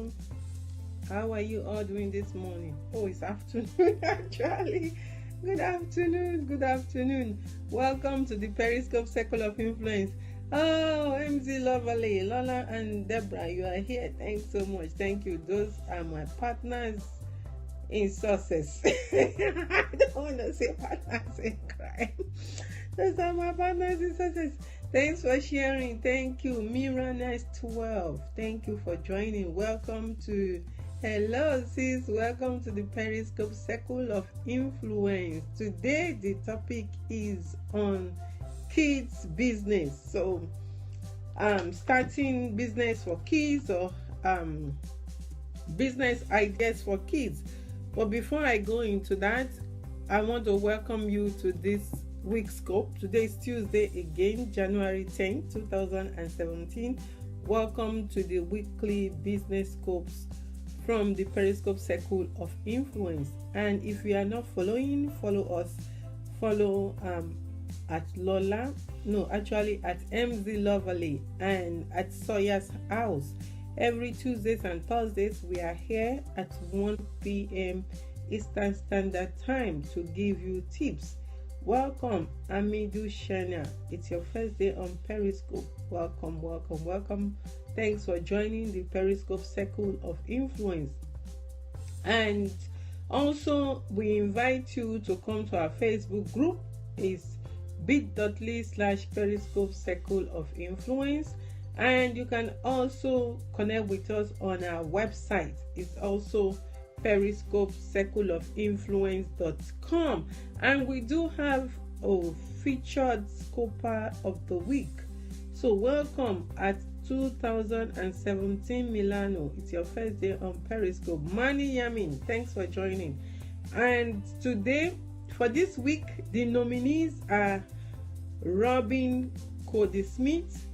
Hello. How are you all doing this morning? Oh, it's afternoon actually. Good afternoon. Welcome to the Periscope Circle of Influence. Oh, MZ Lovely, Lola and Deborah, you are here. Thanks so much. Thank you. Those are my partners in success. I don't want to say partners in crime. Those are my partners in success. Thanks for sharing. Thank you. Mira Nice 12. Thank you for joining. Welcome to Hello sis. Welcome to the Periscope Circle of Influence. Today the topic is on kids business. So starting business for kids or business ideas for kids. But before I go into that, I want to welcome you to this week's scope. Today is Tuesday again, January 10th, 2017. Welcome to the weekly business scopes from the Periscope Circle of Influence. And if you are not following, follow us. Follow at Lola, at MZ Lovely and at Sawyerrs House. Every Tuesdays and Thursdays we are here at 1 p.m. Eastern Standard Time to give you tips. Welcome, Amidu Shana. It's your first day on Periscope. Welcome. Thanks for joining the Periscope Circle of Influence. And also, we invite you to come to our Facebook group. It's bit.ly/Periscope Circle of Influence. And you can also connect with us on our website. It's also Periscope Circle of Influence.com. And we do have a featured scoper of the week. So welcome at 2017 Milano. It's your first day on Periscope. Mani Yamin, thanks for joining. And today, for this week, the nominees are Robin Cody-Smith,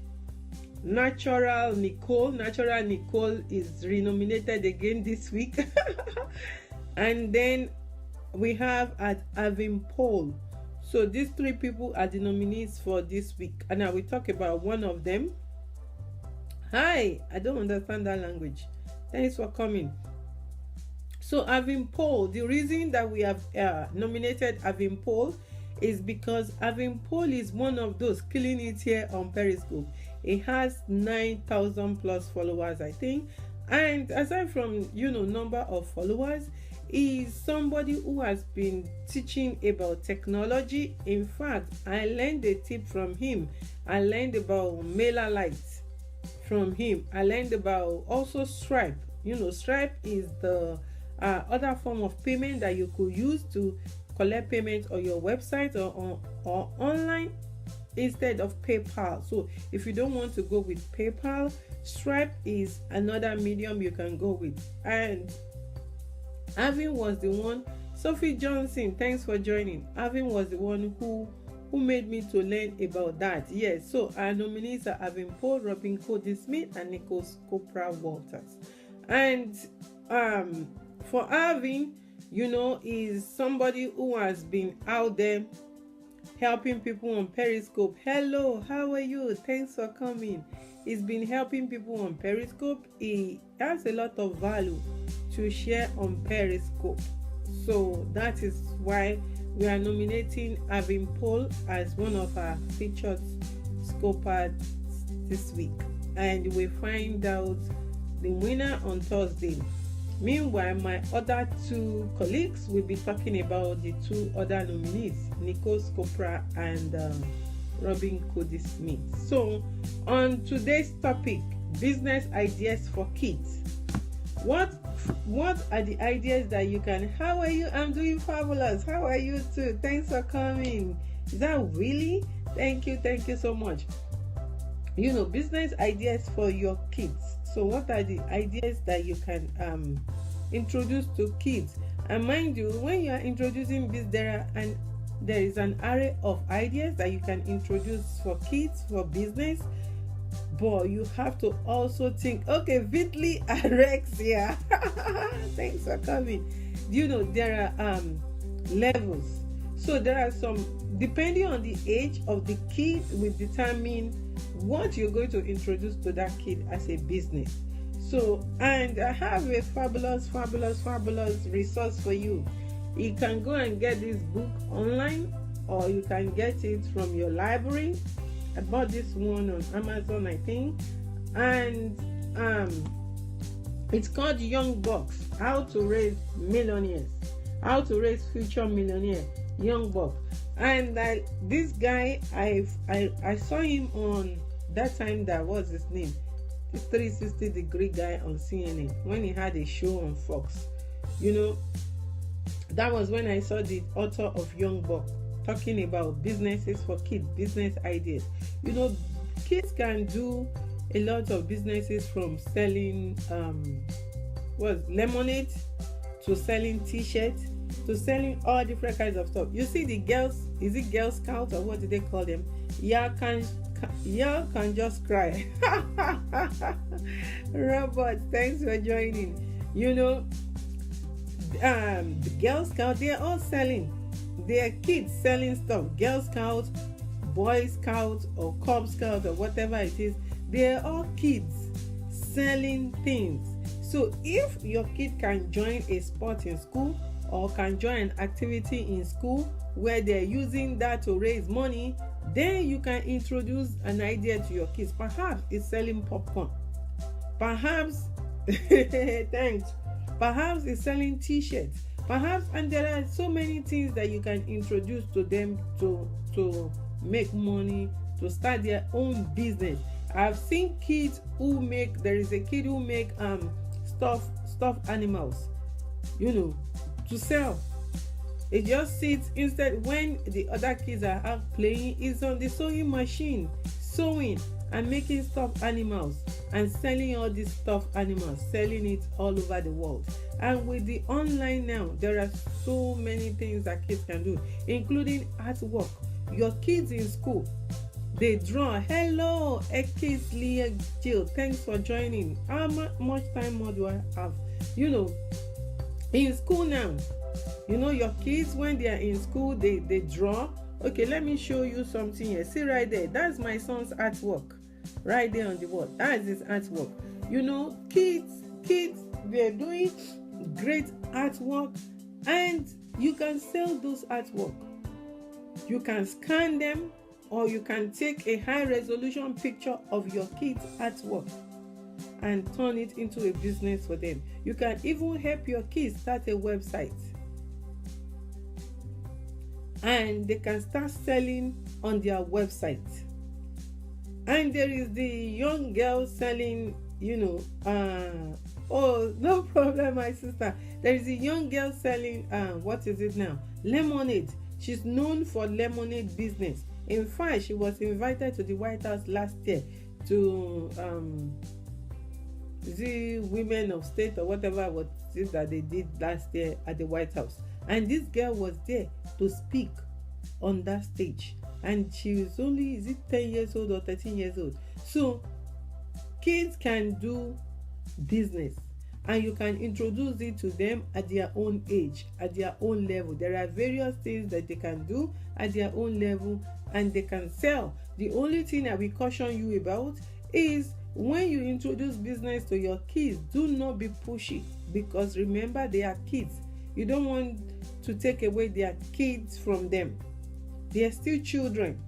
Natural Nicole. Natural Nicole is renominated again this week. And then we have at Avin Paul. So these three people are the nominees for this week. And I will talk about one of them. Hi, I don't understand that language. Thanks for coming. So Avin Paul, the reason that we have nominated Avin Paul is because Avin Paul is one of those killing it here on Periscope. He has 9,000 plus followers, I think. And aside from, number of followers, he is somebody who has been teaching about technology. In fact, I learned a tip from him. I learned about mailer lights from him. I learned about also Stripe. Stripe is the other form of payment that you could use to collect payment on your website or online instead of PayPal. So if you don't want to go with PayPal, Stripe is another medium you can go with. And Avin was the one. Sophie Johnson, thanks for joining. Avin was the one who made me to learn about that. Yes, so our nominees are Avin Paul, Robin Cody-Smith, and Nicholas Copra Walters. And for Avin, is somebody who has been out there helping people on Periscope. Hello, how are you? Thanks for coming. He's been helping people on Periscope. He has a lot of value to share on Periscope. So that is why we are nominating Avin Paul as one of our featured scopers this week. And we find out the winner on Thursday. Meanwhile, my other two colleagues will be talking about the two other nominees, Nicole Scopra and Robin Cody-Smith. So, on today's topic, business ideas for kids. What are the ideas that you can? How are you? I'm doing fabulous. How are you too? Thanks for coming. Is that really? Thank you so much. Business ideas for your kids. So what are the ideas that you can introduce to kids? And mind you, when you are introducing this, there is an array of ideas that you can introduce for kids, for business. But you have to also think, okay, Vitly Arexia. Thanks for coming. There are levels. So there are some, depending on the age of the kid, will determine what you're going to introduce to that kid as a business. So, and I have a fabulous resource for you. You can go and get this book online, or you can get it from your library. I bought this one on Amazon, I think, and it's called Young Bucks: How to Raise Millionaires, How to Raise Future Millionaires. Young Buck. And this guy, I saw him on that time. That was his name, this 360-degree guy on CNN, when he had a show on Fox. You know, that was when I saw the author of Young Buck talking about businesses for kids, business ideas. You know, kids can do a lot of businesses, from selling lemonade to selling t-shirts to selling all different kinds of stuff. You see the girls, is it Girl Scouts or what do they call them? Y'all can just cry. Robert, thanks for joining. You know, the Girl Scouts, they are all selling. They are kids selling stuff. Girl Scouts, Boy Scouts, or Cub Scouts, or whatever it is. They are all kids selling things. So if your kid can join a sport in school, or can join an activity in school where they're using that to raise money, then you can introduce an idea to your kids. Perhaps it's selling popcorn. Perhaps, thanks. Perhaps it's selling t-shirts. Perhaps, and there are so many things that you can introduce to them to make money, to start their own business. I've seen kids who make, there is a kid who make stuffed animals, you know, to sell. It just sits, instead when the other kids are out playing, is on the sewing machine, sewing and making stuffed animals and selling all these stuffed animals, selling it all over the world. And with the online now, there are so many things that kids can do, including artwork. Your kids in school, they draw. Hello, Ekis Leah Jill, thanks for joining. How much time more do I have? You know, in school now, you know, your kids, when they are in school, they draw. Okay, let me show you something here. See right there, that's my son's artwork right there on the wall. That is his artwork. You know, kids, they're doing great artwork, and you can sell those artwork. You can scan them, or you can take a high resolution picture of your kids' artwork and turn it into a business for them. You can even help your kids start a website, and they can start selling on their website. And there is the young girl selling, you know, oh, no problem, my sister. There is a young girl selling, what is it now? Lemonade. She's known for lemonade business. In fact, she was invited to the White House last year to the Women of State, or whatever was it that they did last year at the White House. And this girl was there to speak on that stage. And she was only, is it 10 years old or 13 years old? So kids can do business, and you can introduce it to them at their own age, at their own level. There are various things that they can do at their own level, and they can sell. The only thing that we caution you about is, when you introduce business to your kids, do not be pushy, because remember, they are kids. You don't want to take away their kids from them. They are still children.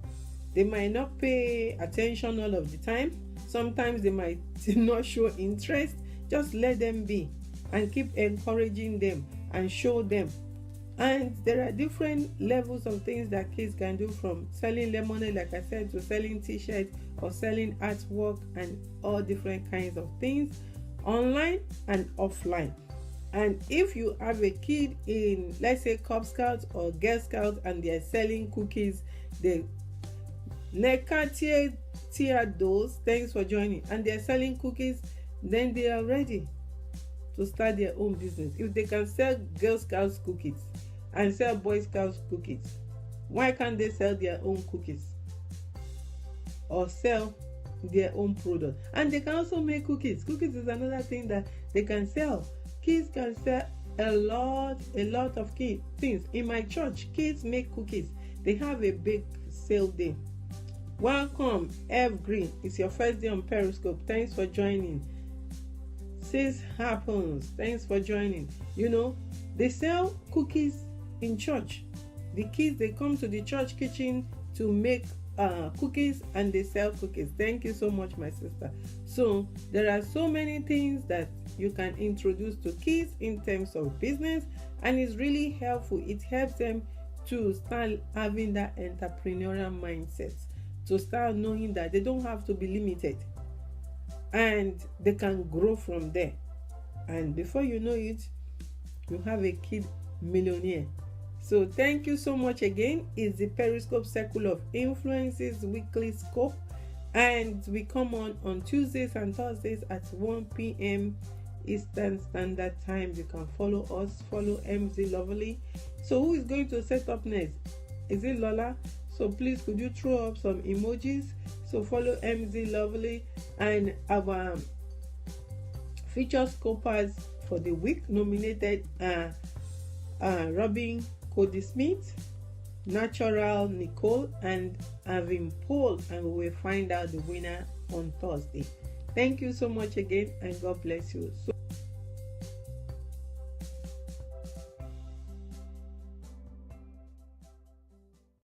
They might not pay attention all of the time. Sometimes they might not show interest. Just let them be, and keep encouraging them and show them. And there are different levels of things that kids can do, from selling lemonade, like I said, to selling t-shirts, or selling artwork, and all different kinds of things, online and offline. And if you have a kid in, let's say, Cub Scouts or Girl Scouts, and they're selling cookies, they those, thanks for joining, and they're selling cookies, then they are ready to start their own business. If they can sell Girl Scouts cookies and sell Boy Scouts cookies, why can't they sell their own cookies or sell their own product? And they can also make cookies. Cookies is another thing that they can sell. Kids can sell a lot of things. In my church, kids make cookies. They have a big sale day. Welcome, Ev Green. It's your first day on Periscope. Thanks for joining. Success happens. Thanks for joining. You know, they sell cookies in church. The kids, they come to the church kitchen to make cookies, and they sell cookies. Thank you so much, my sister. So there are so many things that you can introduce to kids in terms of business, and it's really helpful. It helps them to start having that entrepreneurial mindset, to start knowing that they don't have to be limited and they can grow from there. And before you know it, you have a kid millionaire. So thank you so much again. It's the Periscope Circle of Influences weekly scope, and we come on Tuesdays and Thursdays at 1 p.m. Eastern Standard Time. You can follow us, follow MZ Lovely. So who is going to set up next? Is it Lola? So please, could you throw up some emojis? So follow MZ Lovely, and our feature scopers for the week nominated are Robin Cody Smith, Natural Nicole, and Avin Paul, and we will find out the winner on Thursday. Thank you so much again, and God bless you. So